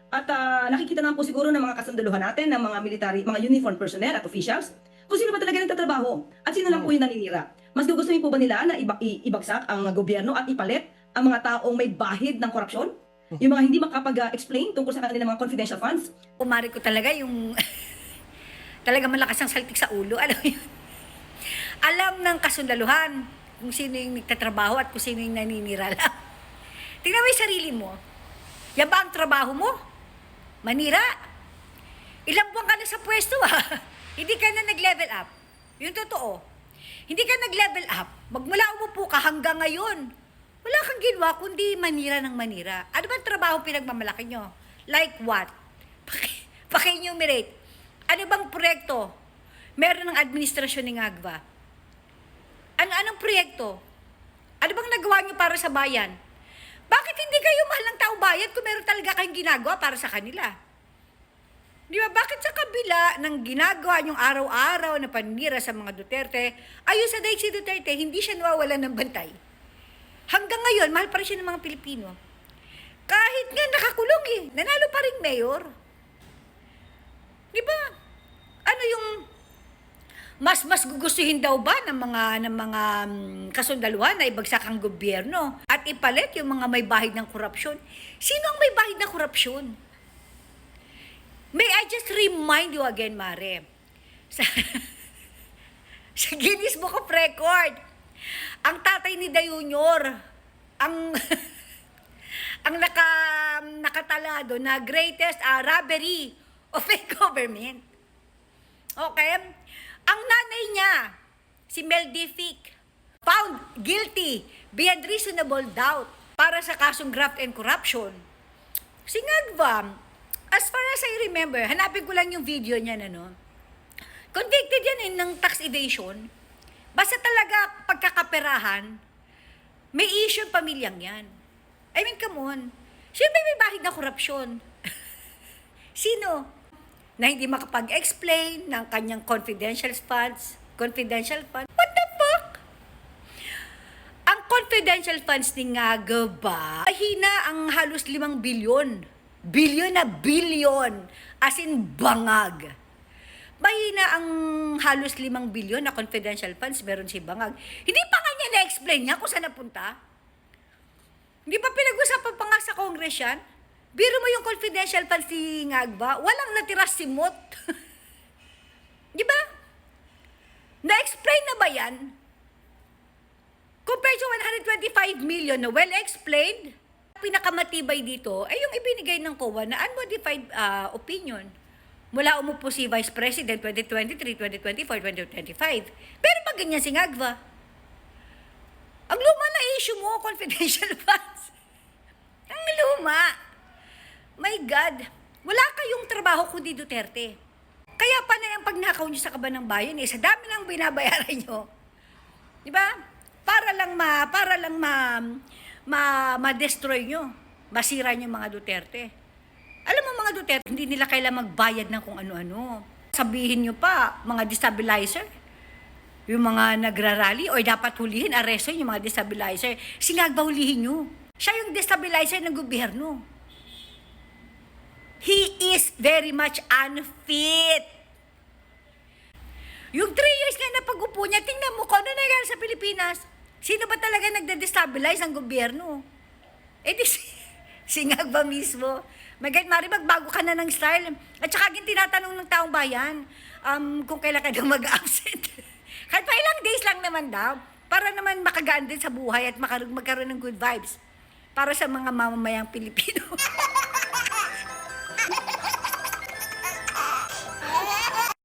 At nakikita naman po siguro ng mga kasundaluhan natin, ng mga military, mga uniformed personnel at officials, kung sino ba talaga nagtatrabaho at sino lang po yung naninira. Mas gugustuhin po ba nila na ibagsak ang gobyerno at ipalit ang mga taong may bahid ng korupsyon? Yung mga hindi makapag-explain tungkol sa kanilang mga confidential funds? Kumari ko talaga yung talaga malakas ang saltik sa ulo. Alam mo yun? Alam ng kasundaluhan kung sino yung nagtatrabaho at kung sino yung naninira lang. Tingnan mo yung sarili mo. Yan ba ang trabaho mo? Manira. Ilang buwan ka na sa pwesto Hindi ka na nag-level up. Yung totoo. Hindi ka nag-level up. Magmula umupo ka hanggang ngayon. Wala kang ginawa kundi manira ng manira. Ano ba ang trabaho pinagmamalaki nyo? Like what? Paki-enumerate. Ano bang proyekto meron ng administrasyon ni Ngagva? Anong proyekto? Ano bang nagawa nyo para sa bayan? Bakit hindi kayo mahal ng tao bayan kung meron talaga kayong ginagawa para sa kanila? Di ba? Bakit sa kabila ng ginagawa nyong araw-araw na panira sa mga Duterte, ayon sa daig si Duterte, hindi siya nawawalan ng bantay? Hanggang ngayon, mahal pa rin siya ng mga Pilipino. Kahit nga nakakulong nanalo pa rin mayor. Di ba? Ano yung mas gugustuhin daw ba ng mga kasundaluhan na ibagsak ang gobyerno at ipalit yung mga may bahid ng korupsyon? Sino ang may bahid ng korupsyon? May I just remind you again, Mare, sa Guinness Book of Record, ang tatay ni Dayunyor, ang ang nakatalado na greatest robbery of a government. Okay? Ang nanay niya, si Mel Dific, found guilty beyond reasonable doubt para sa kasong graft and corruption. Si Ngagva, as far as I remember, hanapin ko lang yung video niya convicted yan ng tax evasion. Basta talaga pagkakaperahan, may issue pamilyang yan. I mean, come on. Siyempre may bahid na korupsyon. Sino? Na hindi makapag-explain ng kanyang confidential funds. Confidential fund? What the fuck? Ang confidential funds ni Ngagva, hina ang halos 5 bilyon. Bilyon na bilyon. As in bangag. Mahina ang halos 5 bilyon na confidential funds, meron si Bangag. Hindi pa nga niya na-explain niya kung saan napunta. Hindi pa pinag-usapan pa nga sa Congress yan. Biro mo yung confidential funds ni Ngagva, walang natira simot. Di ba? Na-explain na ba yan? Compared to 125 million na well-explained, pinakamatibay dito ay yung ibinigay ng COA na unmodified opinion. Mula umupo si Vice President 2023, 2024, 2025. Pero pag ganyan si Ngagva, ang luma na issue mo, confidential funds. Ang luma. My God, wala kayong trabaho kundi Duterte. Kaya pa na yung pagnakaw nyo sa kaban ng bayan sa dami lang binabayaran nyo. Di ba? Para lang ma-destroy nyo. Masira nyo mga Duterte. Alam mo mga Duterte, hindi nila kailangan magbayad ng kung ano-ano. Sabihin nyo pa, mga destabilizer, yung mga nagrarally, or dapat hulihin, aresto yung mga destabilizer. Sinagba hulihin nyo. Siya yung destabilizer ng gobyerno. He is very much unfit. Yung 3 years na napag-upo niya, tingnan mo kung ano nangyari sa Pilipinas. Sino ba talaga nagde-destabilize ang gobyerno? Di si Ngagva mismo. Mari magbago ka na ng style. At saka tinatanong ng taong bayan kung kailan ka daw mag-absent. Kahit pa ilang days lang naman daw. Para naman makagaan din sa buhay at magkaroon ng good vibes. Para sa mga mamamayang Pilipino.